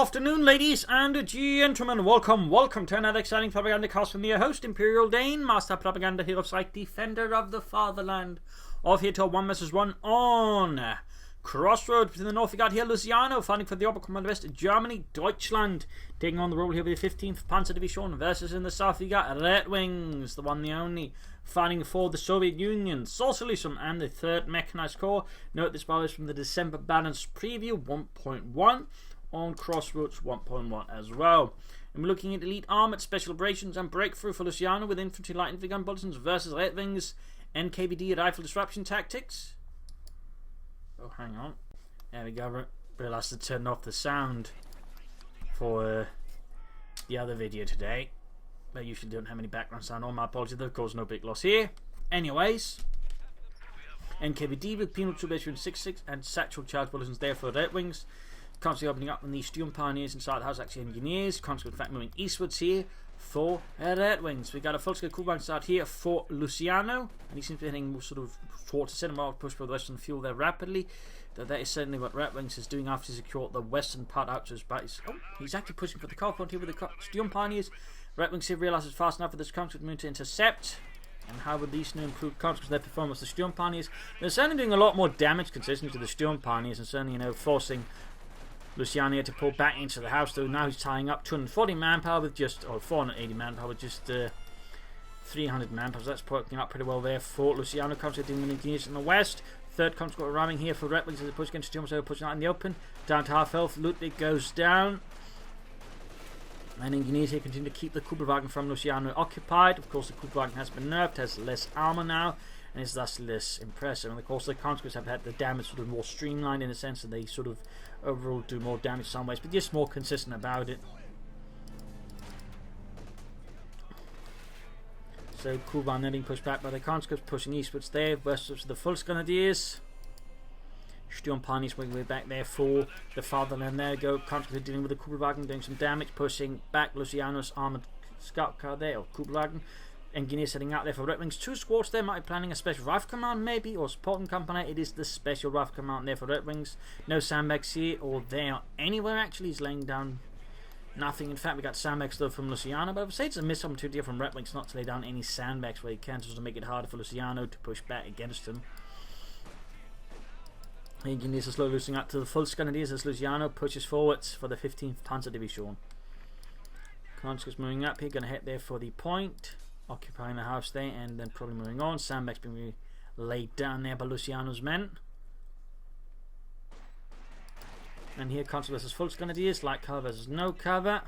afternoon, ladies and gentlemen. Welcome to another exciting Propagandacast from your host, Imperial Dane, Master Propaganda Hero Psych, Defender of the Fatherland. Off here to 1 vs 1 on Crossroads. To the north, we got here Luciano fighting for the upper command of West Germany, Deutschland. Taking on the role here with the 15th Panzer Division versus in the south, we got Redxwings, the one, the only, fighting for the Soviet Union, Socialism, and the 3rd Mechanized Corps. Note this is from the December Balance Preview 1.1 on Crossroads 1.1 as well. And we're looking at Elite Armored, Special Operations, and Breakthrough for Luciano with Infantry Light Infantry Gun Bulletins versus Redxwings, NKVD Rifle Disruption Tactics. Oh, hang on. There we go. Realised to turn off the sound for the other video today. I usually don't have any background sound on. My apologies, of course, no big loss here. Anyways, NKVD with Penal Troop 66 and Satchel Charge Bulletins there for Redxwings. Constantly opening up on the Sturm Pioneers inside the house, actually Engineers. Constantly, in fact, moving eastwards here for Redxwings. We got a full scale coolback start here for Luciano, and he seems to be heading sort of towards the cinema, push for the western fuel there rapidly. That is certainly what Redxwings is doing after he secured the western part out to his base. Oh, he's actually pushing for the car front here with the Sturm Pioneers. Redxwings here realizes fast enough for this conscript move to intercept. And how would these new improved conscripts their performance? The Sturm Pioneers, they're certainly doing a lot more damage consistently to the Sturm Pioneers, and certainly, forcing Luciano to pull back into the house, though now he's tying up 240 manpower with just, or 480 manpower with just 300 manpower. So that's working up pretty well there for Luciano. Conscript dealing with Engineers in the west. 3rd conscript arriving here for Redxwings as they push against Sturm, so they're pushing out in the open. Down to half health. Ludwig goes down. And Engineers here continue to keep the Kubelwagen from Luciano occupied. Of course, the Kubelwagen has been nerfed, has less armor now, and is thus less impressive. And of course, the conscripts have had the damage sort of more streamlined in a sense that they sort of overall do more damage some ways, but just more consistent about it. So Kuban being pushed back by the conscripts, pushing eastwards there, westwards to the Volksgrenadiers. Sturm Pioneers working way back there for the fatherland. There go, conscripts dealing with the Kubelwagen, doing some damage, pushing back Luciano's armored scout car there, or Kubelwagen. Engineers heading out there for Redxwings. 2 squads there, might be planning a special rifle command maybe, or supporting company. It is the special rifle command there for Redxwings. No sandbags here or there anywhere actually. He's laying down nothing. In fact, we got sandbags though from Luciano, but I would say it's a missed opportunity from Redxwings not to lay down any sandbags where he can, just to make it harder for Luciano to push back against him. Engineers are slowly losing out to the Volksgrenadiers as Luciano pushes forwards for the 15th Panzer Division. Conscripts moving up here, going to head there for the point, occupying the house there, and then probably moving on. Sandbags being laid down there by Luciano's men. And here, conscripts versus Volksgrenadiers, light cover versus no cover.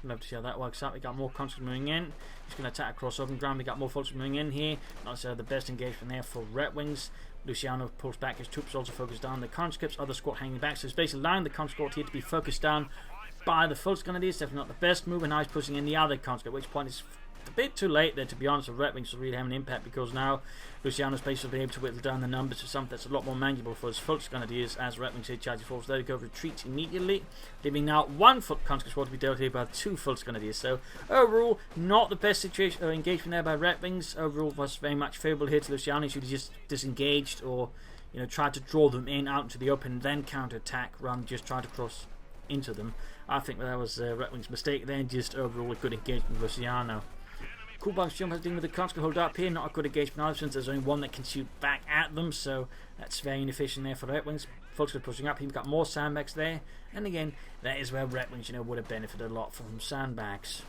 Love to see how that works out. We got more conscripts moving in. He's going to attack across open ground. We got more folks moving in here. Not necessarily the best engagement there for Redxwings. Luciano pulls back his troops, also focused down the conscripts. Other squad hanging back. So it's basically allowing the conscript here to be focused down by the Volksgrenadiers. Definitely not the best move. And now he's pushing in the other conscript, at which point it's a bit too late there, to be honest, for Redxwings to really have an impact, because now Luciano's basically able to whittle down the numbers to something that's a lot more manageable for his Volksgrenadiers as Redxwings here charging forwards. There we go, retreats immediately, leaving now 1 conscript squad to be dealt with by 2 Volksgrenadiers. So overall, not the best situation or engagement there by Redxwings. Overall was very much favourable here to Luciano. He should have just disengaged, or tried to draw them in out into the open and then counter-attack rather than just try to cross into them. I think that was Redxwings' mistake there, and just overall a good engagement with Luciano. Kubelwagen's jump has been with the conscript hold up here, not a good engagement either, since there's only one that can shoot back at them, so that's very inefficient there for Redxwings. Folks are pushing up, he's got more sandbags there, and again, that is where Redxwings, would have benefited a lot from sandbags.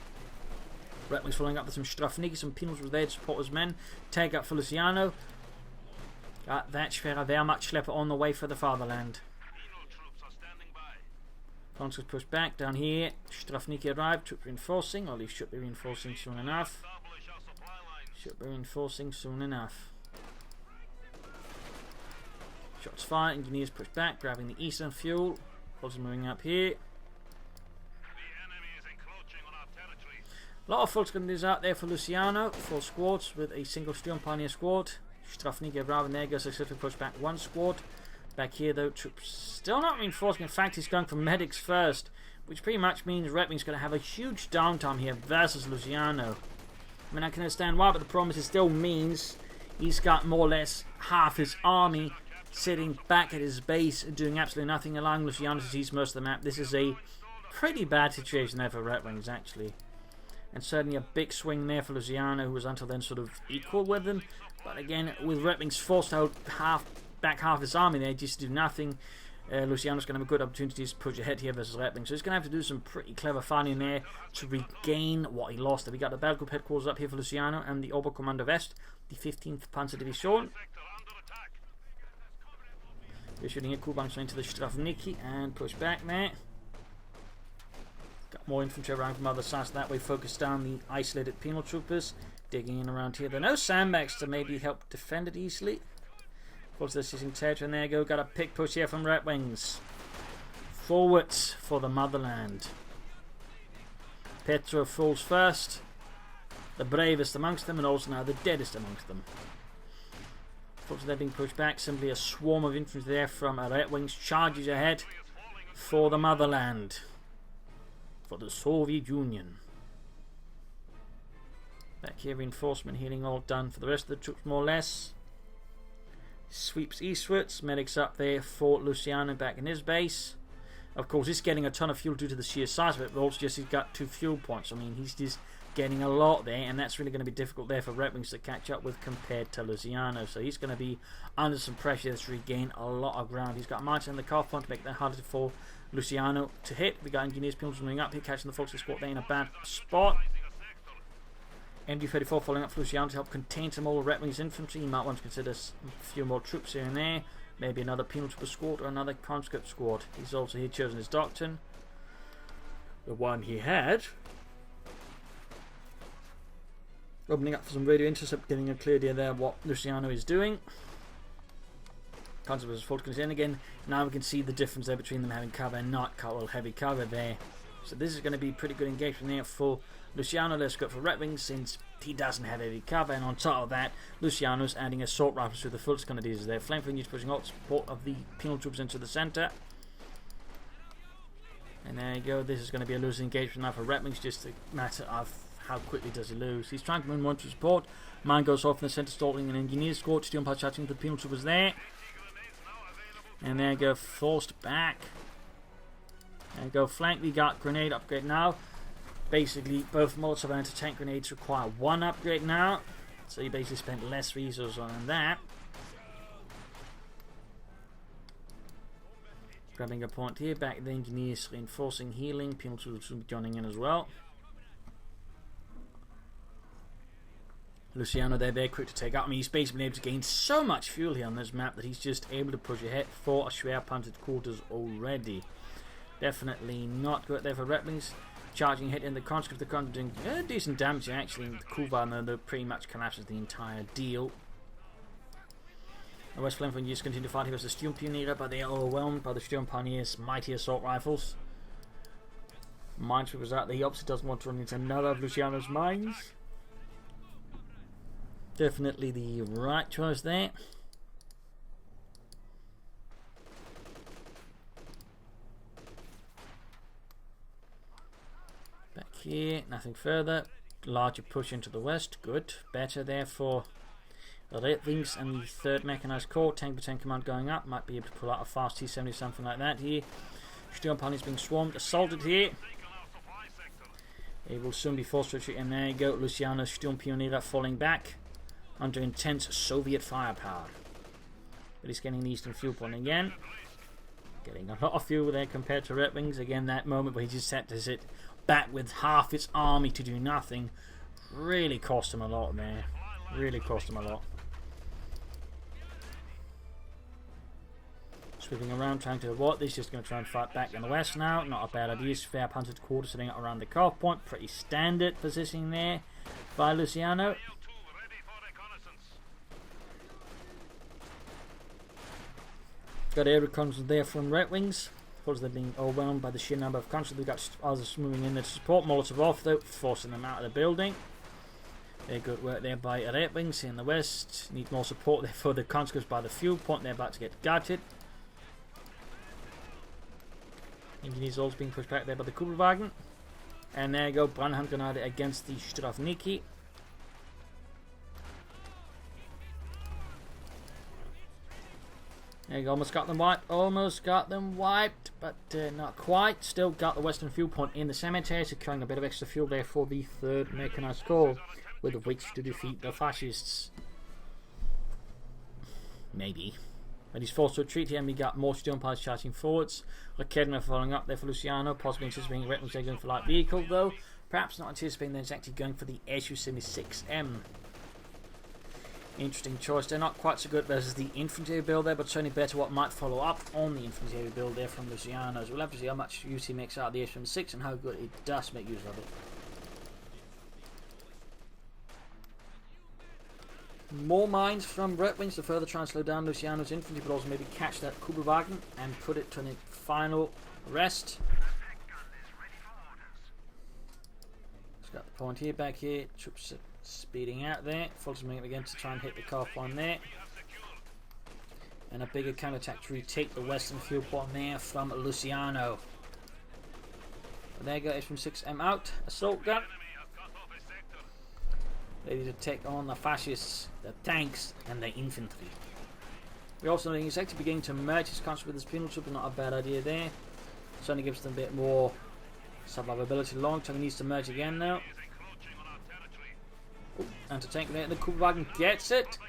Redxwings following up with some Strafniki, some Penals was there to support his men, take up for Luciano. Got that Schwerer Wehrmachtschlepper on the way for the fatherland. Conscripts push back down here. Strafniki arrived, troop reinforcing, or at least should be reinforcing soon enough. Shots fired, Engineers push back, grabbing the eastern fuel. Also moving up here. A lot of Volksgrenadiers out there for Luciano. 4 squads with a single Sturm Pioneer squad. Strafniki arriving there, goes successfully push back 1 squad. Back here though, troops still not reinforcing. In fact, he's going for medics first, which pretty much means Redxwings going to have a huge downtime here versus Luciano. I mean, I can understand why, but the problem is it still means he's got more or less half his army sitting back at his base, doing absolutely nothing, allowing Luciano to seize most of the map. This is a pretty bad situation there for Redwings, actually. And certainly a big swing there for Luciano, who was until then sort of equal with him. But again, with Redwings forced out back half his army there, just to do nothing, Luciano's going to have a good opportunity to push ahead here versus Redwings. So he's going to have to do some pretty clever fighting there to regain what he lost. We got the battle group headquarters up here for Luciano and the Oberkommando West, the 15th Panzer Division. They're shooting a Kubank into the Strafniki and push back there. Got more infantry around from other sides that way, focused down the isolated penal troopers. Digging in around here. There are no sandbags to maybe help defend it easily. Of course, this is in territory, and there you go. Got a pick push here from Redwings. Forwards for the motherland. Petro falls first. The bravest amongst them, and also now the deadest amongst them. Unfortunately, they're being pushed back. Simply a swarm of infantry there from Redwings charges ahead for the motherland. For the Soviet Union. Back here, reinforcement healing all done for the rest of the troops, more or less. Sweeps eastwards, medics up there for Luciano back in his base. Of course, he's getting a ton of fuel due to the sheer size of it, but also just he's got 2 fuel points. I mean, he's just getting a lot there, and that's really going to be difficult there for Redwings to catch up with compared to Luciano. So he's going to be under some pressure to regain a lot of ground. He's got Martin and the car point to make that harder for Luciano to hit. We got engineers pills moving up here, catching the Foxy squad there in a bad spot. MD-34 following up for Luciano to help contain some more Redwings infantry. You might want to consider a few more troops here and there. Maybe another penal trooper squad or another conscript squad. He's also here chosen his doctrine. The one he had. Opening up for some radio intercept, getting a clear idea there what Luciano is doing. Conscripts full in again. Now we can see the difference there between them having cover and not cover, heavy cover there. So this is going to be pretty good engagement there for Luciano. Let's go for Redwings since he doesn't have heavy cover, and on top of that, Luciano's adding assault rifles to the full Scandinavians there. Flanking units pushing out support of the penal troops into the centre. And there you go. This is going to be a losing engagement now for Redwings, just a matter of how quickly does he lose. He's trying to move one to support. Mine goes off in the centre, stalling an engineer squad. Still by chatting the penal troopers there. And there you go, forced back. There you go, flank. We got grenade upgrade now. Basically, both Molotov and anti-tank grenades require 1 upgrade now. So you basically spent less resources on that. Grabbing a point here, back the engineers reinforcing healing. Penal troops will be joining in as well. Luciano there, very quick to take out. I mean, he's basically been able to gain so much fuel here on this map that he's just able to push ahead for a Schwerpanzer quarters already. Definitely not good there for Redwings. Charging hit in the conscript, the conscript doing decent damage actually. The Kuvan though pretty much collapses the entire deal. The West Flank just continue to fight here versus the Sturmpioneer, but they are overwhelmed by the Sturmpionier's mighty assault rifles. Minesweeper was out there. He obviously doesn't want to run into another of Luciano's mines. Definitely the right choice there. Back here, nothing further. Larger push into the west, good. Better there for the Redwings and the 3rd Mechanized Corps. Tank per tank command going up. Might be able to pull out a fast T-70, something like that here. Sturmpioneers being swarmed, assaulted here. It will soon be forced to retreat, and there you go. Luciano's Sturmpioneer falling back under intense Soviet firepower. But he's getting the eastern fuel point again. Getting a lot of fuel there compared to Redwings. Again, that moment where he just had to sit back with half its army to do nothing really cost him a lot there. Really cost him a lot. Sweeping around, trying to avoid this. Just going to try and fight back in the west now. Not a bad idea. Fair Panzer quarter sitting around the cutoff point. Pretty standard positioning there by Luciano. Got air reconnaissance there from Redwings. Of course, they're being overwhelmed by the sheer number of conscripts. We've got others moving in there to support. Molotov off though, forcing them out of the building. Very good work there by Redwings in the west. Need more support there for the conscripts by the fuel point. They're about to get gutted. Engineers also being pushed back there by the Kubelwagen. And there you go, Brandhandgranate against the Strafniki. There you go, almost got them wiped. Almost got them wiped, but not quite. Still got the western fuel point in the cemetery, securing a bit of extra fuel there for the 3rd Mechanized Corps, with which to defeat the fascists. Maybe. But he's forced to retreat here, and we got more stone piles charging forwards. Redxwings following up there for Luciano, possibly anticipating Redxwings going for light vehicle, though. Perhaps not anticipating that he's actually going for the SU-76M. Interesting choice. They're not quite so good versus the infantry build there, but certainly better what might follow up on the infantry build there from Luciano. So we'll have to see how much use he makes out of the SU-76 and how good it does make use of it. More mines from Redxwings to further try and slow down Luciano's infantry, but also maybe catch that Kubelwagen and put it to a final rest. Just got the point here, back here. Troops speeding out there. Focusing again to try and hit the car point there. And a bigger counterattack to retake the western fuel point there from Luciano. But there you go, S-6M out. Assault gun. Ready to take on the fascists, the tanks, and the infantry. We also think he's actually beginning to merge his conscripts with his penal troop, not a bad idea there. Certainly gives them a bit more survivability long term. He needs to merge again now. Anti-tank there, the Kubelwagen gets it.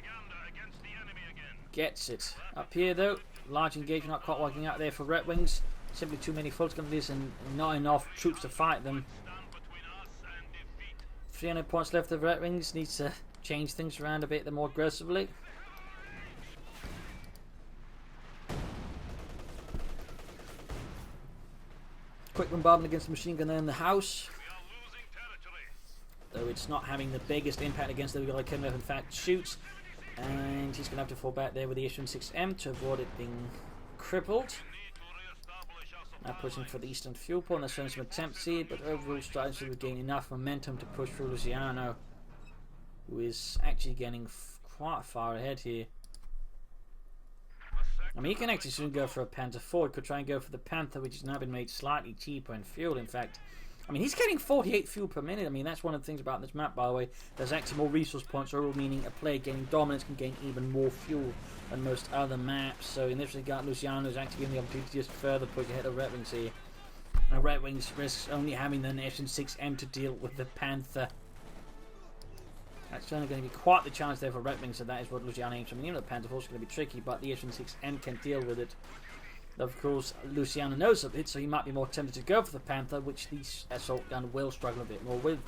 Gets it. Up here though, large engagement not quite working out there for Redxwings. Simply too many full companies and not enough troops to fight them. 300 points left of Redxwings, needs to change things around a bit more aggressively. Quick bombardment against the machine gun there in the house. Though it's not having the biggest impact against the guy Kenrith in fact shoots. And he's going to have to fall back there with the SU-6M to avoid it being crippled. Now pushing for the eastern fuel point. There's some attempts here, but overall starting to gain enough momentum to push through Luciano, who is actually getting quite far ahead here. I mean, he can actually soon go for a Panther 4. He could try and go for the Panther, which has now been made slightly cheaper in fuel. In fact, I mean, he's getting 48 fuel per minute. I mean, that's one of the things about this map, by the way. There's actually more resource points, overall meaning a player gaining dominance can gain even more fuel than most other maps. So in this regard, Luciano is actually given the opportunity to just further push ahead of Redxwings here. Now Redxwings risks only having the SU-6M to deal with the Panther. That's certainly going to be quite the challenge there for Redxwings, so that is what Luciano aims for. I mean, even the Panther is going to be tricky, but the SU-6M can deal with it. Of course, Luciano knows of it, so he might be more tempted to go for the Panther, which the assault gun will struggle a bit more with.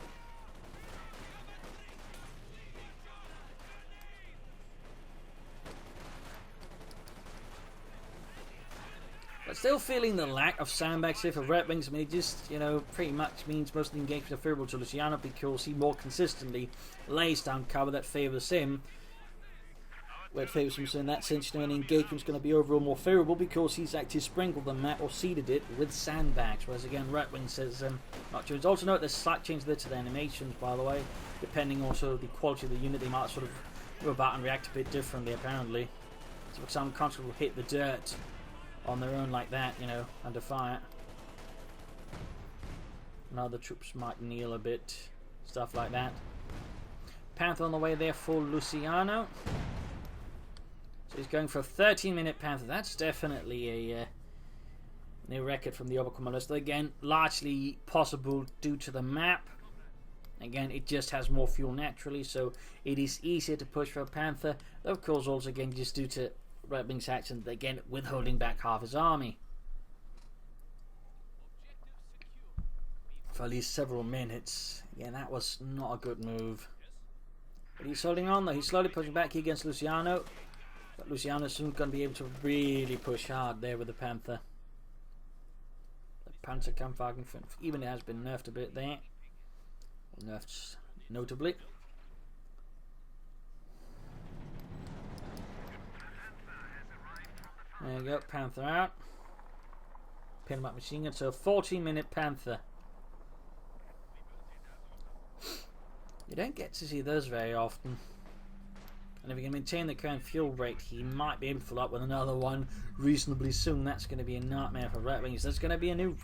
But still feeling the lack of sandbags here for Redxwings. I mean, it just, you know, pretty much means most of the engagements are favourable to Luciano because he more consistently lays down cover that favours him. Where it favours him, so in that sense, you know, an engagement's going to be overall more favourable because he's actually sprinkled the map or seeded it with sandbags. Whereas again, Redxwings says not true. Also note there's a slight change there to the animations, by the way, depending also the quality of the unit. They might sort of move about and react a bit differently, apparently. So for example, conscripts will hit the dirt on their own like that, you know, under fire. And other troops might kneel a bit, stuff like that. Panther on the way there for Luciano. So he's going for a 13-minute Panther. That's definitely a new record from the Overcommand list. Again, largely possible due to the map. Again, it just has more fuel naturally, so it is easier to push for a Panther. Though, of course, also again just due to Redxwings' action, again withholding back half his army for at least several minutes. Again, that was not a good move. But he's holding on though. He's slowly pushing back here against Luciano. But Luciano's soon going to be able to really push hard there with the Panther. The Panther Kampfwagen, even it has been nerfed a bit there. Nerfed notably. There you go, Panther out. Pin him up machine gun, so a 14-minute Panther. You don't get to see those very often. And if he can maintain the current fuel rate, he might be able to fill up with another one reasonably soon. That's going to be a nightmare for Redxwings. There's going to be a new...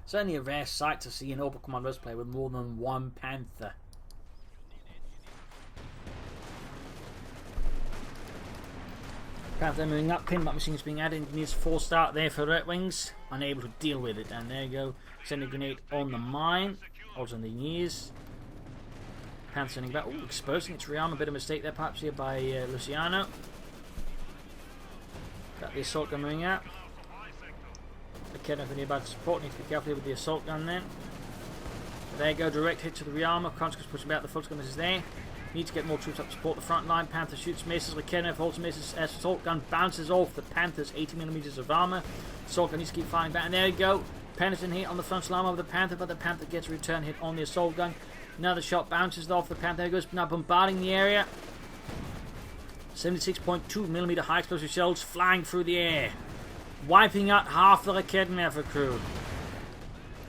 It's only a rare sight to see an Overcommand play with more than one Panther. Panther moving up, pinback machines being added, needs full start there for Redwings, unable to deal with it, and there you go, sending a grenade on the mine, also on the knees. Panther sending back, ooh, exposing its rearm, a bit of a mistake there perhaps here by Luciano. Got the assault gun moving out. Okay, nothing about the support, need to be careful with the assault gun then. There you go, direct hit to the rearmor, conscripts pushing back, the full skirmishes there. Need to get more troops up to support the front line. Panther shoots, misses. Rekenef holds, misses. Assault gun bounces off the Panther's 80mm of armor. Assault gun needs to keep firing back. And there you go. Penetrating hit on the front line of the Panther, but the Panther gets a return hit on the assault gun. Another shot bounces off the Panther. There goes now bombarding the area. 76.2mm high explosive shells flying through the air, wiping out half the Rekenef crew.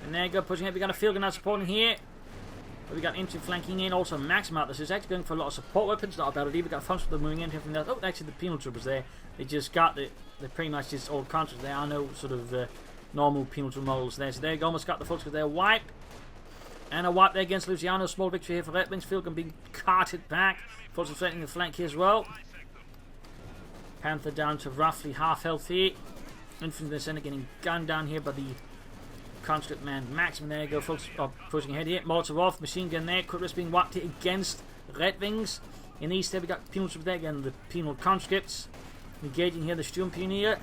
And there you go, pushing it. We got a field gun now supporting here. But we got infantry flanking in, also Maxim out. This is actually going for a lot of support weapons, not a bad idea. We got funds for the moving in here from there. Oh, actually the penal troopers there. They just got the pretty much just all conscripts. There are no sort of normal penal troop models there. So there you go, almost got the full there. Wipe. And a wipe there against Luciano. Small victory here for Redwings. Field gun being carted back. Forces threatening the flank here as well. Panther down to roughly half health here. Infantry center getting gunned down here by the conscript man Maxim. There you go, folks, pushing ahead here. Molotov off, machine gun there. Quick risk being whacked here against Redwings. In the east there we got penal troops there again, the penal conscripts. Engaging here the Sturmpioneer.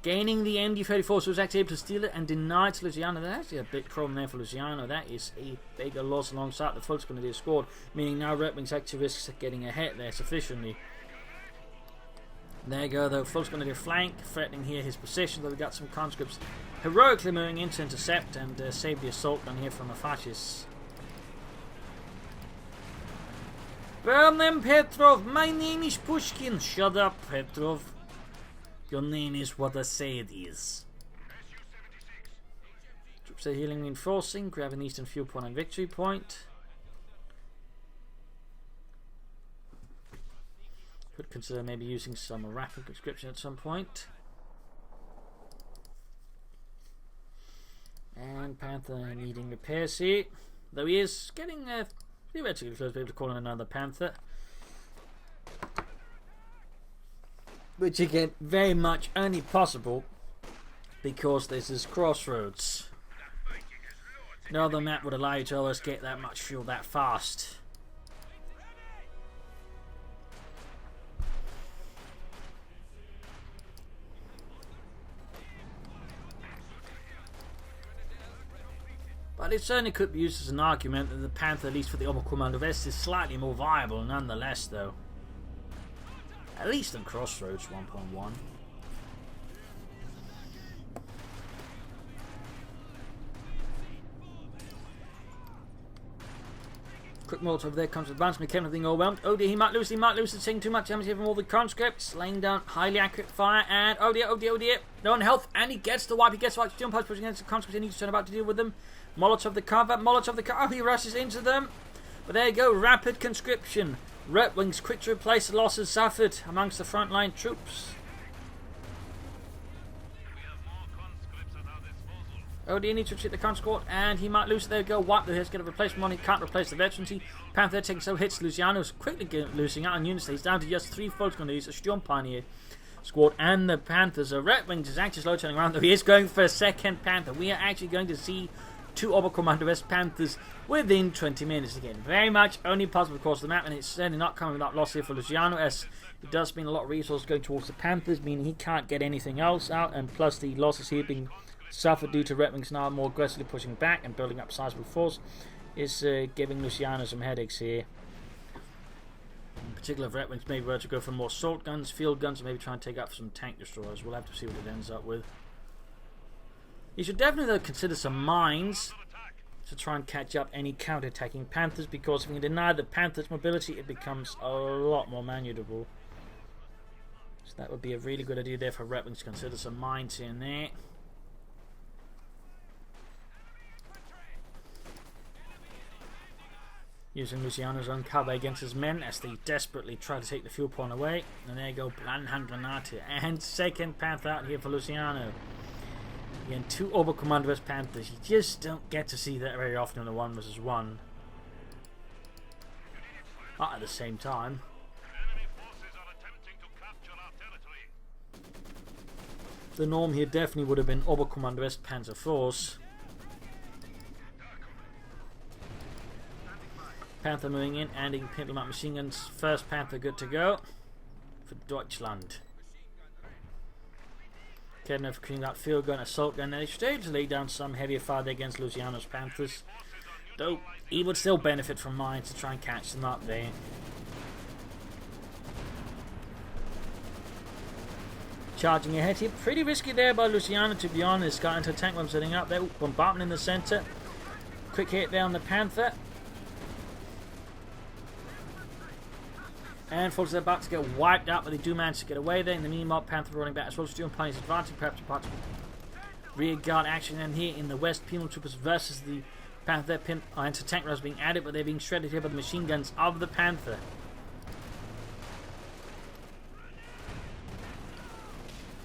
Gaining the MD-34, so he was actually able to steal it and deny it to Luciano. That's actually a big problem there for Luciano. That is a bigger loss alongside the full grenadier squad, meaning now Redwings actually risks getting ahead there sufficiently. There you go, though, full grenadier flank, threatening here his position, though we got some conscripts heroically moving in to intercept and save the assault gun here from the fascists. Burn them, Petrov! My name is Pushkin! Shut up, Petrov. Your name is what I say it is. Troops are healing, reinforcing, grabbing eastern fuel point and victory point. Could consider maybe using some rapid conscription at some point. And Panther needing repairs here. Though he is getting theoretically close to be able to call in another Panther. Which again, very much only possible because this is Crossroads. No other map would allow you to always get that much fuel that fast. But it certainly could be used as an argument that the Panther, at least for the Oberkommando West, is slightly more viable nonetheless, though. At least in Crossroads 1.1. Quick Molotov over there comes advance. McKenna being overwhelmed. Oh dear, he might lose it, taking too much damage here from all the conscripts. Laying down highly accurate fire, and oh dear, no one health, and he gets the wipe, Jump Post pushing against the conscripts, he needs to turn about to deal with them. Molotov the cover, oh, he rushes into them. But there you go, rapid conscription. Redwings quick to replace the losses suffered amongst the frontline troops. Oh dear, needs to retreat the conscript, and he might lose it. There we go, wipe the heads, get a replacement one. He can't replace the veterans. Panther taking some hits. Luciano's quickly losing out on units. He's down to just 3 folks going to use a Sturmpioneer squad, and the Panthers. Redwings is actually slow turning around, though he is going for a second Panther. We are actually going to see 2 Oberkommando West Panthers within 20 minutes again. Very much only possible across the map, and it's certainly not coming without loss here for Luciano, as it does mean a lot of resources going towards the Panthers, meaning he can't get anything else out, and plus the losses here being suffered due to Redwings now more aggressively pushing back and building up sizable force is giving Luciano some headaches here. In particular, if Redwings maybe were to go for more assault guns, field guns, and maybe try and take out some tank destroyers. We'll have to see what it ends up with. You should definitely though consider some mines to try and catch up any counter-attacking Panthers, because if we can deny the Panthers' mobility, it becomes a lot more manageable. So that would be a really good idea there for Redwings to consider some mines here and there. Using Luciano's own cover against his men as they desperately try to take the fuel point away. And there you go, Brandhandgranate. And second Panther out here for Luciano. Again, 2 Oberkommando West Panthers. You just don't get to see that very often in a 1 versus 1. But at the same time, the norm here definitely would have been Oberkommando West Panzer Force. Panther moving in, adding Pintlemat machine guns. First Panther good to go for Deutschland. Kedner for cleaning that field gun, assault gun. They stayed to lay down some heavier fire there against Luciano's Panthers. Though he would still benefit from mines to try and catch them up there. Charging ahead here, pretty risky there by Luciano, to be honest. Got into a tank bomb setting up there, bombardment in the centre. Quick hit there on the Panther. And forces are about to get wiped out, but they do manage to get away there. In the meanwhile, Panther running back as well, still playing his advantage, perhaps part of rear guard action. And here in the west, penal troopers versus the Panther. Anti-tank rounds being added, but they're being shredded here by the machine guns of the Panther.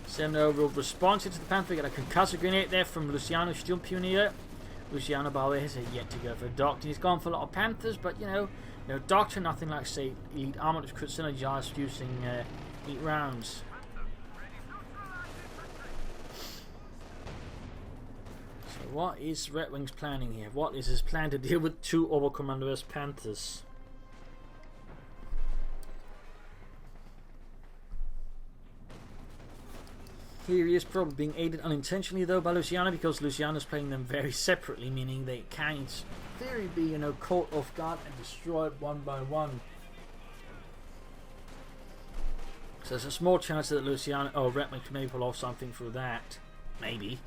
Send overall response to the Panther. We got a concussor grenade there from Luciano Sturmpioneer. Luciano, by the way, has yet to go for a doctor. He's gone for a lot of Panthers, but you know, doctor, nothing like, say, elite armor, which could synergize using 8 rounds. So, what is Redwings planning here? What is his plan to deal with 2 Oberkommando West Panthers? Here he is probably being aided unintentionally though by Luciano, because Luciano's playing them very separately, meaning they can't in theory be, you know, caught off guard and destroyed one by one. So there's a small chance that Luciano Redwings can maybe pull off something through that. Maybe.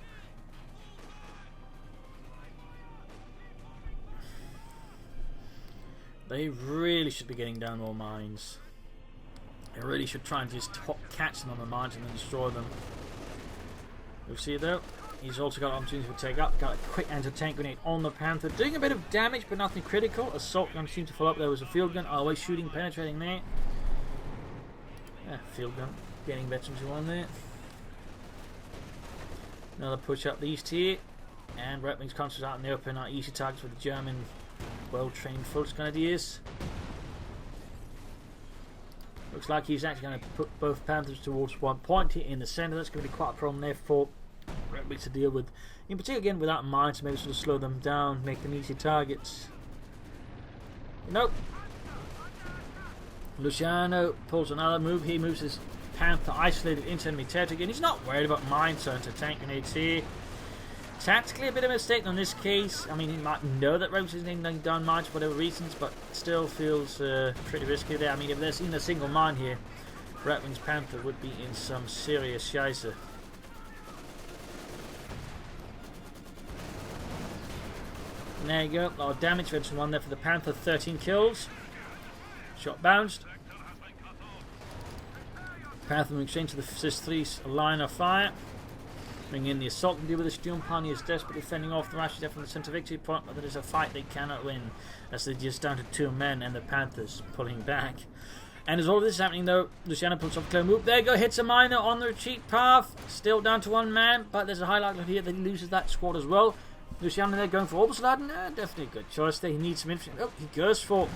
They really should be getting down more mines. They really should try and just catch them on the mines and then destroy them. You'll see though, he's also got an opportunity to take up. Got a quick anti-tank grenade on the Panther, doing a bit of damage but nothing critical. Assault gun seems to follow up. There was a field gun, always shooting, penetrating there. Yeah, field gun, getting veterans who on there. Another push up the east here, and Redwings concentrates out in the open, are easy targets for the German well-trained Volksgrenadiers. Looks like he's actually going to put both Panthers towards one point here in the centre. That's going to be quite a problem there for Redwings to deal with. In particular, again, without mines, maybe sort of slow them down, make them easy targets. Nope. Luciano pulls another move. He moves his Panther isolated into enemy territory again. He's not worried about mines, so into tank grenades here. Tactically a bit of a mistake on this case. I mean, he might know that Redwings isn't laying down mines for whatever reasons, but still feels pretty risky there. I mean, if there's even a single mine here, Redwings Panther would be in some serious scheisse. There you go. A lot of damage. Veteran 1 there for the Panther. 13 kills. Shot bounced. Panther moving straight to the Cis-3 line of fire. Bring in the assault and deal with the Sturmpioneer is desperately fending off the Russians from the centre victory point, but there is a fight they cannot win, as they're just down to 2 men and the Panthers pulling back. And as all of this is happening though, Luciano pulls off a clear move. There you go, hits a miner on the retreat path. Still down to 1 man, but there's a high likelihood here that he loses that squad as well. Luciano there going for Obersladen. Definitely a good choice there. He needs some infantry. Oh, he goes for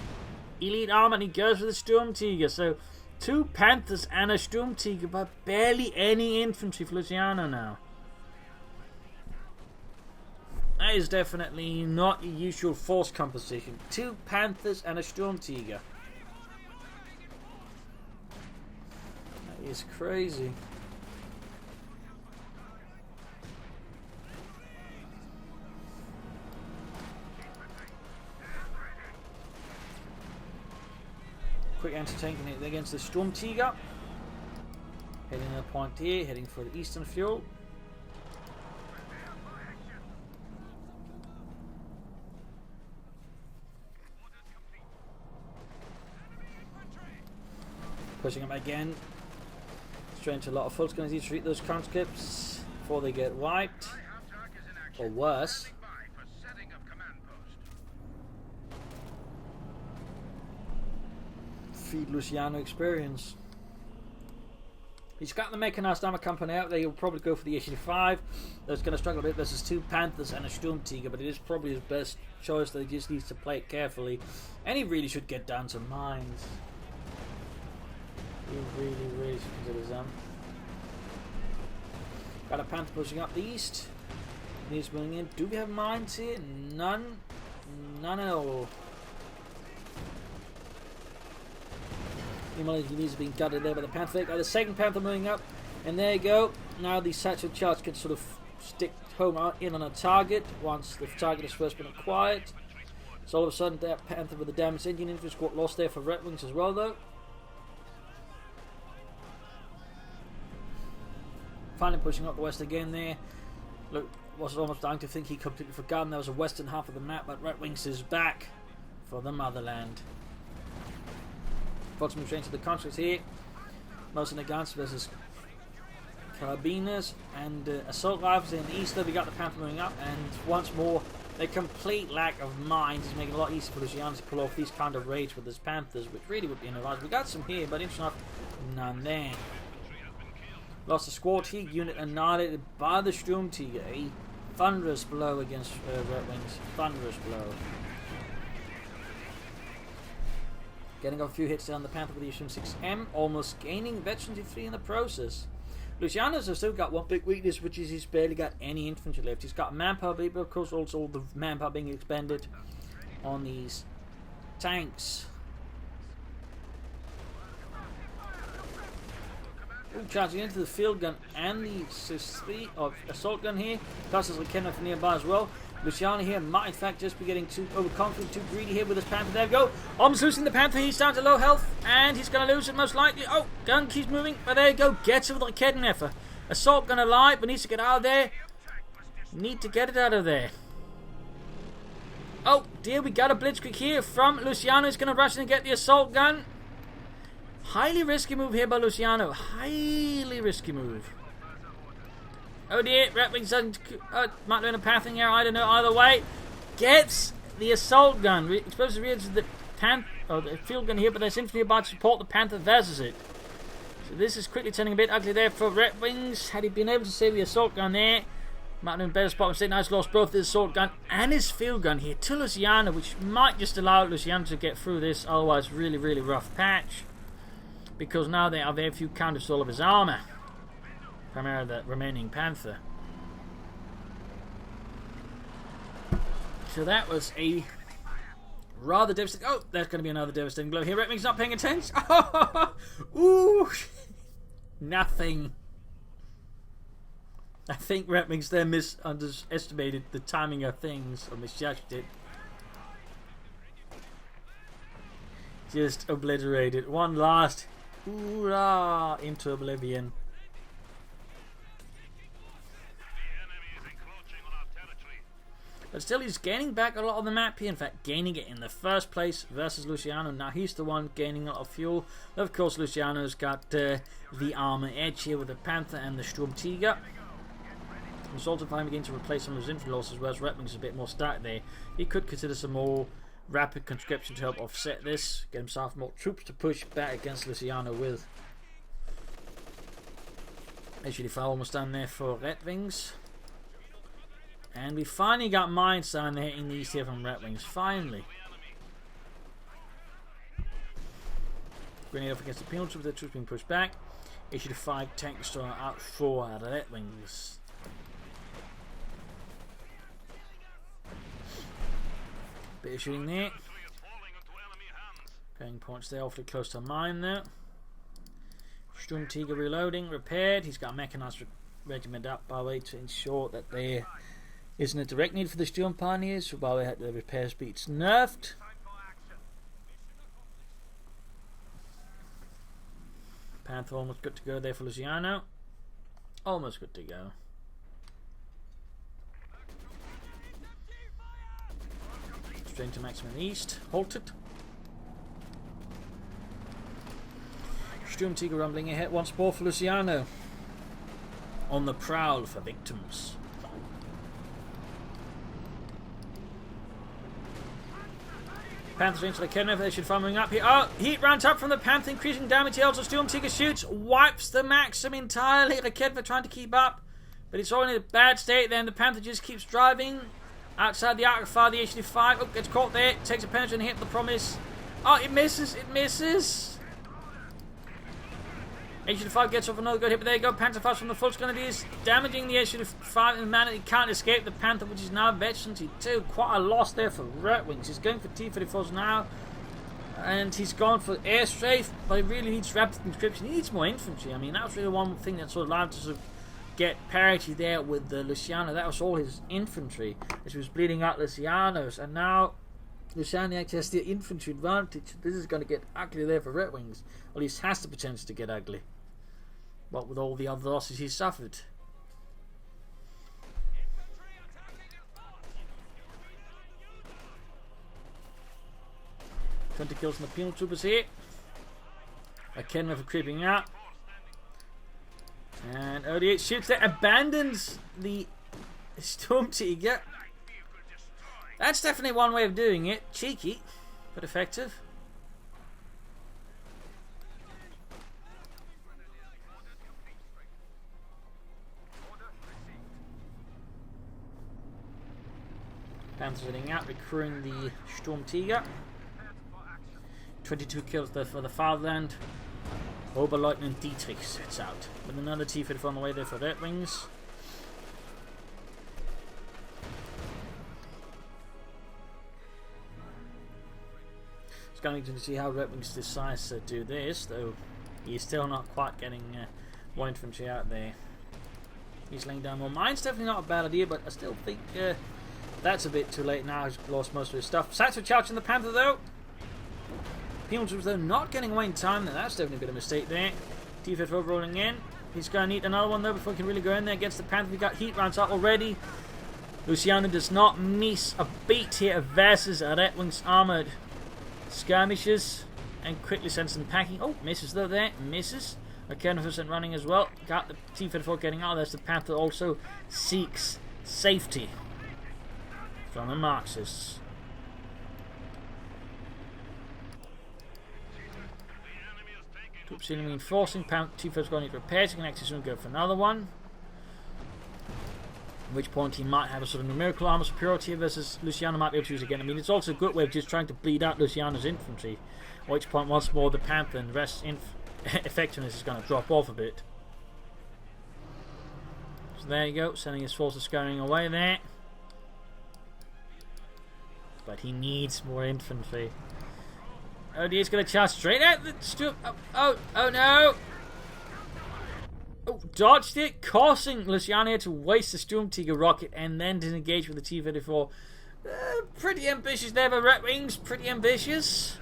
elite armor and he goes for the Sturmtiger. So 2 Panthers and a Sturmtiger, but barely any infantry for Luciano now. That is definitely not the usual force composition. 2 Panthers and a Sturmtiger. That is crazy. Quick anti-tanking it against the Sturmtiger. Heading to the point here, heading for the eastern fuel. Pushing them again. Straight into a lot of Volksgrenadiers to treat those conscripts before they get wiped. Or worse. Feed Luciano experience. He's got the mechanized armor company out there. He'll probably go for the 85. That's going to struggle a bit versus 2 Panthers and a Sturmtiger, but it is probably his best choice. That he just needs to play it carefully. And he really should get down to mines. He really should consider them. Got a Panther pushing up the east. He's moving in. Do we have mines here? None. None at all. He needs to be gutted there by the Panther. Got the second Panther moving up. And there you go. Now these satchel charts can sort of stick home in on a target once the target has first been acquired. So all of a sudden that Panther with the damaged engine infantry squad lost there for Redwings as well though. Finally pushing up the west again there. Look, was almost dying to think he completely forgotten there was a western half of the map, but Redwings is back for the motherland. Fox moves into the conscripts here. Most in the guns versus carabiners and assault rifles in the east. We got the Panther moving up, and once more the complete lack of mines is making it a lot easier for Luciano to pull off these kind of raids with his Panthers, which really would be an advantage. We got some here, but interesting enough, none there. Lost a squad here, unit annihilated by the Sturmtiger. A thunderous blow against Redwings. Thunderous blow. Getting off a few hits down the Panther with the Sturm-6M, almost gaining veterancy 3 in the process. Luciano's has still got one big weakness, which is he's barely got any infantry left. He's got manpower, but of course also all the manpower being expended on these tanks. Ooh, charging into the field gun and the SIS-3 of assault gun here. Plus there's a cannon from nearby as well. Luciano here might in fact just be getting too overconfident, too greedy here with his Panther. There we go. Almost losing the Panther. He's down to low health and he's going to lose it most likely. Oh, gun keeps moving. But there you go. Gets it with a Keddeneffer. Assault gun alive, but needs to get out of there. Need to get it out of there. Oh dear, we got a blitzkrieg here from Luciano. He's going to rush in and get the assault gun. Highly risky move here by Luciano. Highly risky move. Oh dear, Redwings might learn a pathing here, I don't know, either way. Gets the assault gun. Exposes the rear to the the field gun here, but there's infantry about to support the Panther versus it. So this is quickly turning a bit ugly there for Redwings. Had he been able to save the assault gun there, might have been a better spot. Instead, now he's lost both his assault gun and his field gun here to Luciano, which might just allow Luciano to get through this otherwise really rough patch. Because now there are very few counters to all of his armour. Primarily the remaining Panther. So that was a rather devastating... Oh, there's going to be another devastating blow here. Redwings not paying attention. Ooh. Nothing. I think Redwings there underestimated the timing of things, or misjudged it. Just obliterated. One last hoorah into oblivion. But still, he's gaining back a lot of the map here. In fact, gaining it in the first place versus Luciano. Now he's the one gaining a lot of fuel. Of course, Luciano's got the armor edge here with the Panther and the Sturmtiger. Resulting for him beginning to replace some of his infantry losses, whereas Redwings is a bit more stacked there. He could consider some more rapid conscription to help offset this. Get himself more troops to push back against Luciano with. Actually, fire almost done there for Redwings. And we finally got mines down there in the east here from Redwings. Finally. Grenade off against the penal troops. The troops being pushed back. Issued 5 tank destroyer out 4 out of Redwings. Bit of shooting there. Going points there, awfully close to mine there. Sturmtiger reloading, repaired. He's got a mechanized regiment up by the way to ensure that there isn't a direct need for the Sturm Pioneers, so while they had the repair speeds nerfed. Panther almost good to go there for Luciano. Almost good to go. Straight to maximum east. Halted. Sturmtiger rumbling ahead once more for Luciano. On the prowl for victims. Panther's into the kidnap. They should find moving up here. Oh, heat runs up from the Panther, increasing damage. He also Stormseeker shoots, wipes the Maxim entirely. The Kidva trying to keep up, but it's all in a bad state. Then the Panther just keeps driving outside the arc of fire. The HD5 oh, gets caught there. Takes a penetrating hit. The promise. Oh, it misses. It misses. HD5 gets off another good hit, but there you go. Panther fires from the full grenadiers, damaging the HD5 in the manner he can't escape the Panther, which is now Veterancy 2. Quite a loss there for Redwings. He's going for T-34s now, and he's gone for air strafe, but he really needs rapid conscription. He needs more infantry. I mean, that was really one thing that sort of allowed us to get parity there with Luciano. That was all his infantry, as he was bleeding out Luciano's, and now Luciano actually has the infantry advantage. This is going to get ugly there for Redwings. Or at least has the potential to get ugly. What with all the other losses he's suffered. "20 kills on the penal troopers here. A Kenner for creeping out. And 88 shoots there, abandons the Storm Tiger. That's definitely one way of doing it. Cheeky, but effective. Panther's heading out, recruiting the Storm Tiger. 22 kills there for the Fatherland. Oberleutnant Dietrich sets out with another T-34 on the way there for Redwings. It's going to see how Redwings decides to do this, though he's still not quite getting more infantry out there. He's laying down more mines, definitely not a bad idea, but I still think that's a bit too late now. He's lost most of his stuff. Satchel charging the Panther though. Penal troops though not getting away in time. Then that's definitely a bit of a mistake there. T-34 rolling in. He's going to need another one though before he can really go in there against the Panther. We got heat rounds up already. Luciano does not miss a beat here versus Redwings armored skirmishes and quickly sends them packing. Oh, misses though there. Misses. A Kennerson running as well. Got the T-34 getting out. There's the Panther also seeks safety from the Marxists. Troops in reinforcing. T-34's going to need repairs. He can actually soon go for another one. At which point he might have a sort of numerical armor superiority versus Luciano might be able to use again. I mean, it's also a good way of just trying to bleed out Luciano's infantry. At which point, once more, the Panther and the rest effectiveness is going to drop off a bit. So there you go, sending his forces scurrying away there. But he needs more infantry. Oh, he's going to charge straight at the oh no! Oh, dodged it, causing Luciano to waste the Storm Tiger rocket and then disengage with the T-34. Pretty ambitious there, but Redwings, pretty ambitious.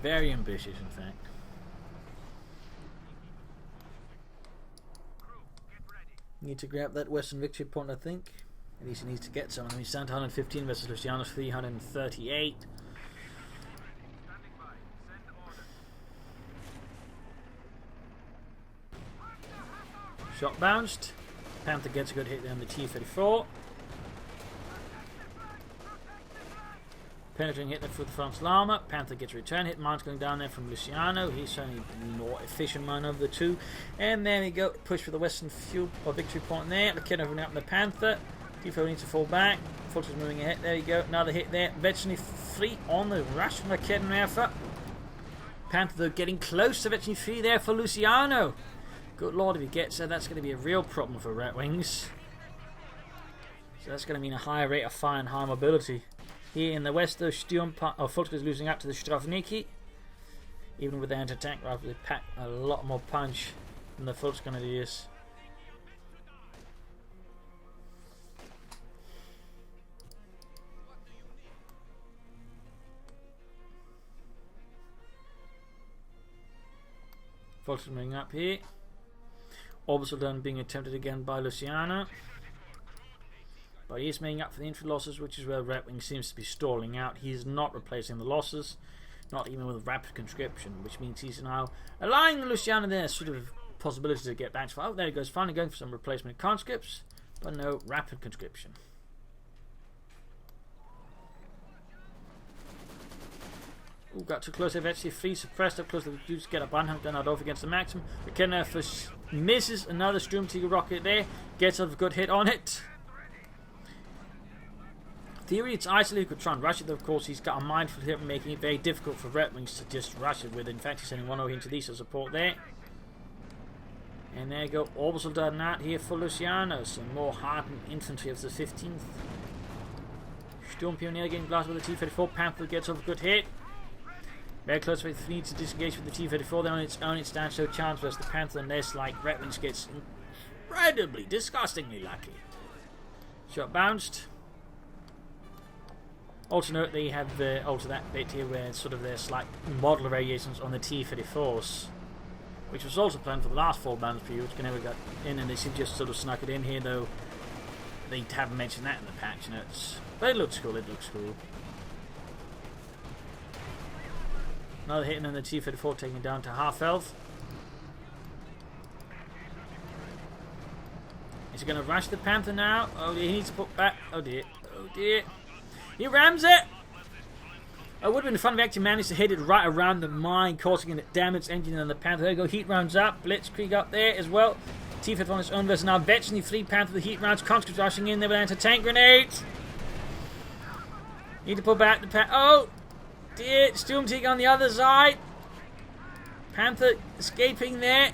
Very ambitious, in fact. Need to grab that Western victory point, I think. At least he needs to get some. He's down to 115 versus Luciano's 338. Shot bounced. Panther gets a good hit there on the T-34. Penetrating hit there for the frontal armor. Panther gets a return hit. Mine's going down there from Luciano. He's certainly the more efficient mine of the two. And there we go. Push for the Western fuel or victory point there. The kid over out in the Panther. T-34 needs to fall back. Fortress moving ahead. There you go. Another hit there. Veteran free on the rush from the kid effort. Panther though getting close to veteran free there for Luciano. Good lord, if he gets there, that's going to be a real problem for Redwings. So that's going to mean a higher rate of fire and high mobility. Here in the west, though, Volker is losing out to the Strafniki. Even with the anti-tank rifle, they pack a lot more punch than the Volksgrenadiers. Volker moving up here. Orbital done being attempted again by Luciano. But he is making up for the infantry losses, which is where Redwing seems to be stalling out. He is not replacing the losses, not even with rapid conscription, which means he's now allowing Luciano there sort of possibility to get back to fire. Oh, there he goes, finally going for some replacement conscripts, but no rapid conscription. Ooh, got too close. They've actually free suppressed up close. They do get a bunhunt done out off against the maximum. McKenna misses another Sturmtiger rocket there, gets a good hit on it. Theory, it's isolated, could try and rush it, though of course he's got a mindful hit, making it very difficult for Redxwings to just rush it with. In fact, he's sending one over into these to support there. And there you go, orbital done that here for Luciano. Some more hardened infantry of the 15th. Storm Pioneer getting blasted with the T-34. Panther gets off a good hit. Very close with the need to disengage with the T-34. Then on its own, it stands no chance versus the Panther, unless, like, Redxwings gets incredibly, disgustingly lucky. Shot bounced. Also note they have alter that bit here where sort of their slight model variations on the T-34s, which was also planned for the last 4 bands period, which never got in, and they seem just sort of snuck it in here, though they haven't mentioned that in the patch notes. But it looks cool, it looks cool. Another hit, and then the T-34 taking it down to half health. Is he going to rush the Panther now? Oh dear, he needs to put back. Oh dear, oh dear. He rams it! It would have been fun if he actually managed to hit it right around the mine, causing it damage engine on the Panther. There you go, heat rounds up. Blitzkrieg up there as well. T-50 on its own versus now veteran free Panther with the heat rounds. Conscripts rushing in there with anti-tank grenades. Need to pull back the Panther. Oh! Dear, Sturmtiger on the other side. Panther escaping there.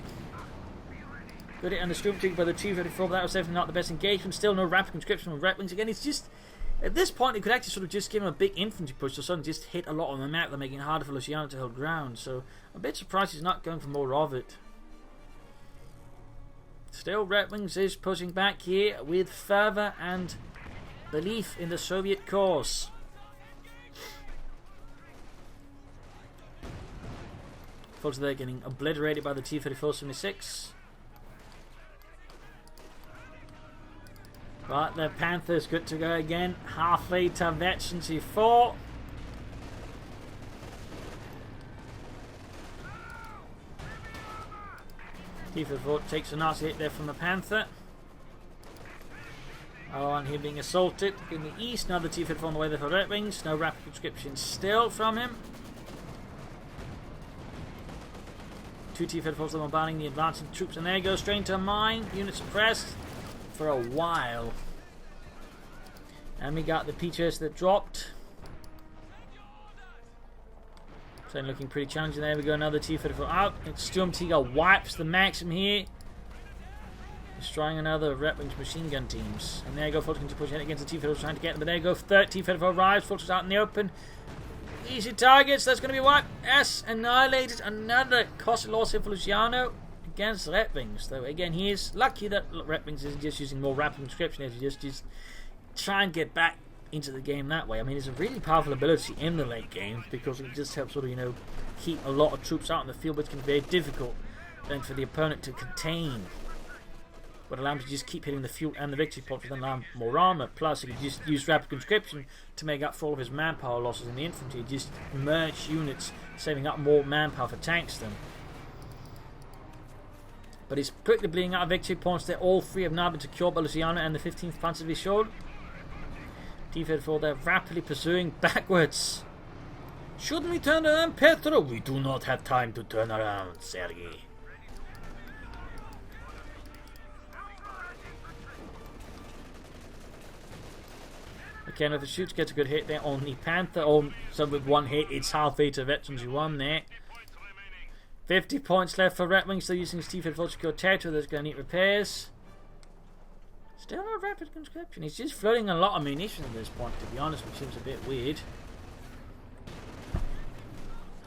Good hit on the Sturmtiger by the T-54, but that was definitely not the best engagement. Still no rapid conscription with Redxwings. Again, it's just... At this point, it could actually sort of just give him a big infantry push, so suddenly just hit a lot on the map, making it harder for Luciano to hold ground. So, a bit surprised he's not going for more of it. Still, Redxwings is pushing back here with fervour and belief in the Soviet cause. Unfortunately, they're getting obliterated by the T-34-76. But the Panther's good to go again. Halfway to Veterancy 4. T-34 takes a nasty hit there from the Panther. Oh, and here being assaulted in the east. Now the T-34 on the way there for Redxwings. No rapid conscription still from him. 2 T-34s bombarding the advancing troops. And there goes straight into a mine. Unit suppressed for a while. And we got the P-chase that dropped. So looking pretty challenging. There we go, another T-34 out. Sturmtiger wipes the maximum here, destroying another Redxwings machine gun teams. And there you go, Fulton to push ahead against the T-34, trying to get them. But there you go, third T-34 arrives. Fulton's out in the open. Easy targets, that's going to be wiped. Yes, annihilated. Another costly loss here for Luciano against Redxwings. Though again, he is lucky that Redxwings isn't just using more rapid conscription as he just try and get back into the game that way. I mean, it's a really powerful ability in the late game because it just helps sort of, you know, keep a lot of troops out in the field, which can be very difficult then for the opponent to contain. But allow him to just keep hitting the fuel and the victory pot with more armor. Plus, he can just use rapid conscription to make up for all of his manpower losses in the infantry. Just merge units, saving up more manpower for tanks then. But he's quickly bleeding out of victory points there. All 3 have now been secured by Luciano and the 15th Panzer Division. T-34 there rapidly pursuing backwards. Shouldn't we turn around, Petro? We do not have time to turn around, Sergei. Again, if the shoots gets a good hit there on the Panther, so with one hit, it's halfway to Veterans who won there. 50 points left for Redxwings, still using his T-54 to secure territory. That's going to need repairs. Still no rapid conscription. He's just floating a lot of munitions at this point, to be honest, which seems a bit weird.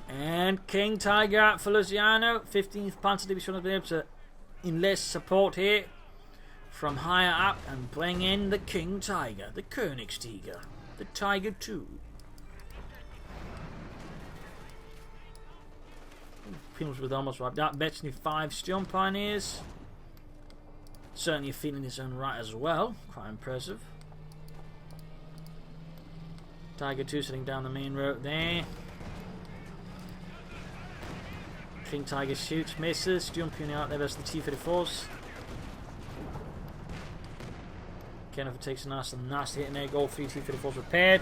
And King Tiger out for Luciano. 15th Panzer Division has been able to enlist support here from higher up and bring in the King Tiger, the Königstiger, the Tiger 2. Pimos with almost wiped out. Veteran 5 Sturm Pioneers. Certainly a feat in his own right as well. Quite impressive. Tiger 2 sitting down the main road there. King Tiger shoots, misses. Jumping out there versus the T-34s. Kennefer takes a nasty hit in there. Goal 3 T-34s repaired.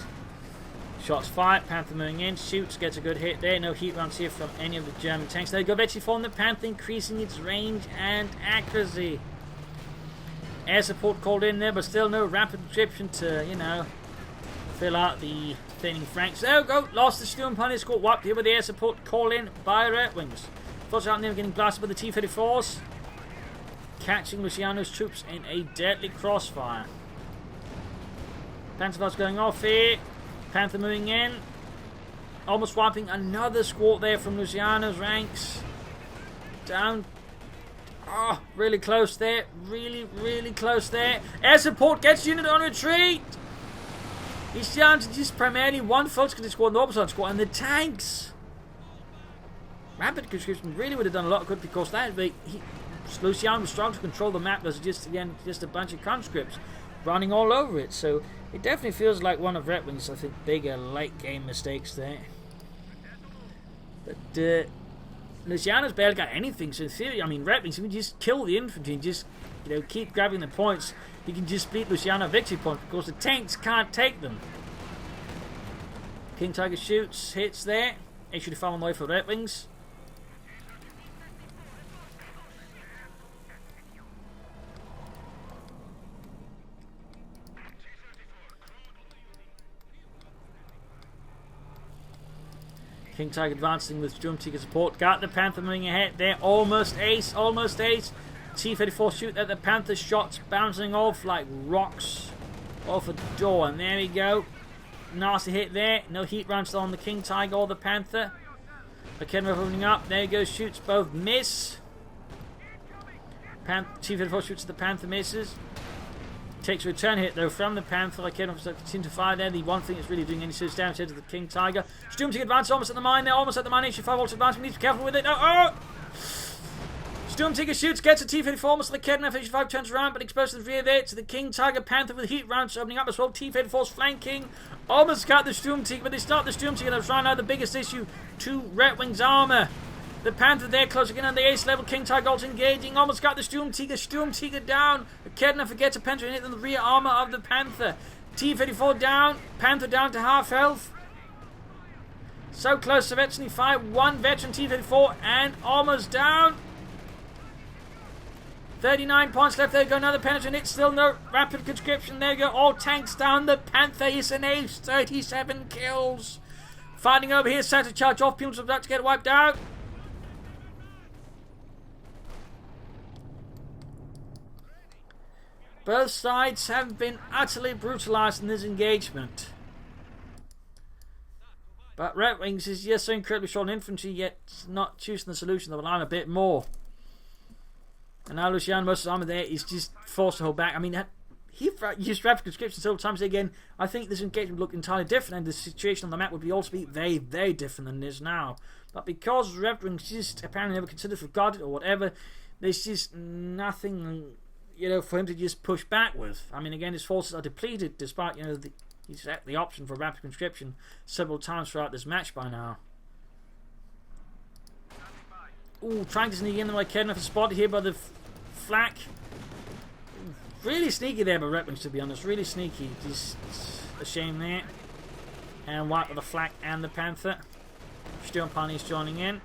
Shots fired. Panther moving in. Shoots. Gets a good hit there. No heat rounds here from any of the German tanks. There you go. Redxwings from the Panther, increasing its range and accuracy. Air support called in there, but still no rapid conscription to, you know, fill out the thinning flanks. There we go. Lost the Sturm Panthers. Got wiped here with the air support called in by Redwings. Force out there getting blasted by the T-34s. Catching Luciano's troops in a deadly crossfire. Panther's going off here. Panther moving in. Almost wiping another squad there from Luciano's ranks. Down. Oh, really close there. Really close there. Air support gets unit on retreat. He's down to just primarily one Volkskrieger squad and the opposite squad. And the tanks. Rapid conscription really would have done a lot of good because that Luciano was strong to control the map. There's just a bunch of conscripts running all over it. So it definitely feels like one of Redwings', I think, bigger late game mistakes there. But Luciano's barely got anything, so in theory, I mean, Redwings, if we just kill the infantry and just, you know, keep grabbing the points, he can just beat Luciano victory points because the tanks can't take them. King Tiger shoots, hits there. Actually fell on the way for Redwings. King Tiger advancing with Drum Tiger support. Got the Panther moving ahead there. Almost ace. T-34 shoot at the Panther. Shots bouncing off like rocks off a door. And there we go. Nasty hit there. No heat rounds on the King Tiger or the Panther. McKenna opening up. There he goes. Shoots both. Miss. T-34 shoots at the Panther. Misses. Takes a return hit though from the Panther. Like continue to fire there. The one thing that's really doing any serious damage here to the King Tiger. Sturm Tiger advance almost at the mine there. Almost at the mine. HG5 also advance. We need to be careful with it. Oh! Sturm Tiger shoots. Gets a T-34 almost at the Kedna. HG5 turns around but exposed to the rear there to the King Tiger. Panther with heat rounds opening up as well. T-34's flanking. Almost got the Sturm Tiger, but they start the Sturm Tiger. That's right now the biggest issue to Redwings' armor. The Panther there closing in on the ace level. King Tiger also engaging. Almost got the Sturm Tiger down. Kedna forgets a penetrate in the rear armor of the Panther. T-34 down. Panther down to half health. So close to veteran fire. One veteran T-34 and almost down. 39 points left. There you go. Another penetrate hit. Still no rapid conscription. There you go. All tanks down. The Panther is an ace. 37 kills. Fighting over here. Set to charge off. Pumps about to get wiped out. Both sides have been utterly brutalized in this engagement. But Redwings is just so incredibly strong infantry, yet not choosing the solution that will align a bit more. And now Luciano, most of the armor there, is just forced to hold back. I mean, he used rapid conscription several times again. I think this engagement would look entirely different, and the situation on the map would be also be very, very different than it is now. But because Redwings just apparently never considered forgot it or whatever, there's just nothing, you know, for him to just push back with. I mean, again, his forces are depleted despite, you know, he's had the option for rapid conscription several times throughout this match by now. Ooh, trying to sneak in the Kedna for spot here by the flak. Really sneaky there by Redwings, to be honest. Really sneaky. Just a shame there. And wipe with the flak and the Panther. Sturm Pani's joining in.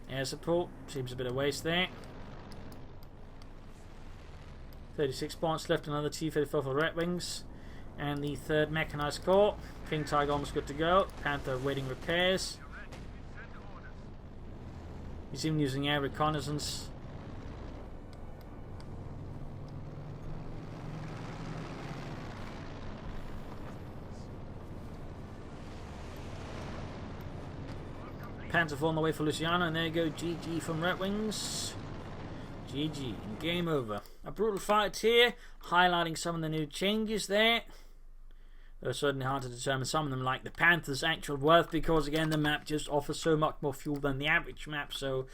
Air support. Seems a bit of waste there. 36 points left. Another T-34 for Redwings. And the 3rd Mechanized Corps. King Tiger almost good to go. Panther waiting repairs. He's even using air reconnaissance. Panther on the way for Luciano, and there you go, GG from Redwings. GG, game over. A brutal fight here, highlighting some of the new changes there. They're certainly hard to determine some of them, like the Panther's actual worth, because again the map just offers so much more fuel than the average map, so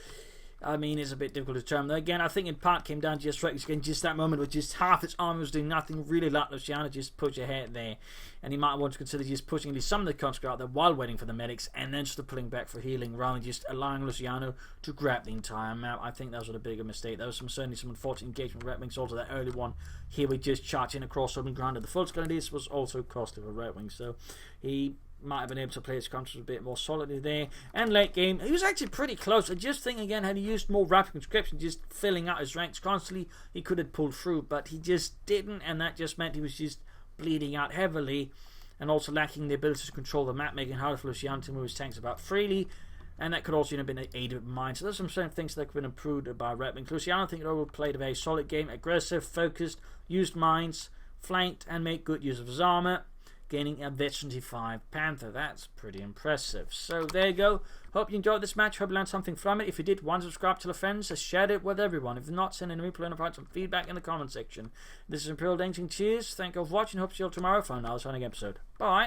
I mean, it's a bit difficult to determine. Again, I think in part came down to just again, just that moment where just half its army was doing nothing, really let Luciano just push ahead there. And he might want to consider just pushing at least some of the conscripts out there while waiting for the medics, and then just pulling back for healing rather than just allowing Luciano to grab the entire map. I think that was a bigger mistake. There was certainly some unfortunate engagement with Redwings, also that early one. Here we just charge in across open ground. The full scale of this was also costly for Redwings, so he might have been able to play his counters a bit more solidly there. And late game, he was actually pretty close. I just think, again, had he used more rapid conscription, just filling out his ranks constantly, he could have pulled through, but he just didn't, and that just meant he was just bleeding out heavily, and also lacking the ability to control the map, making it harder for Luciano to move his tanks about freely. And that could also have been aided with mines. So there's some certain things that could have been improved by Redwings. Luciano, I think, overall played a very solid game, aggressive, focused, used mines, flanked, and made good use of his armor, gaining a veterancy 5 Panther. That's pretty impressive. So there you go. Hope you enjoyed this match. Hope you learned something from it. If you did, subscribe to the friends, share it with everyone. If not, send in me, provide some feedback in the comment section. This is Imperial Dancing. Cheers. Thank you for watching. Hope to see you all tomorrow for another exciting episode. Bye.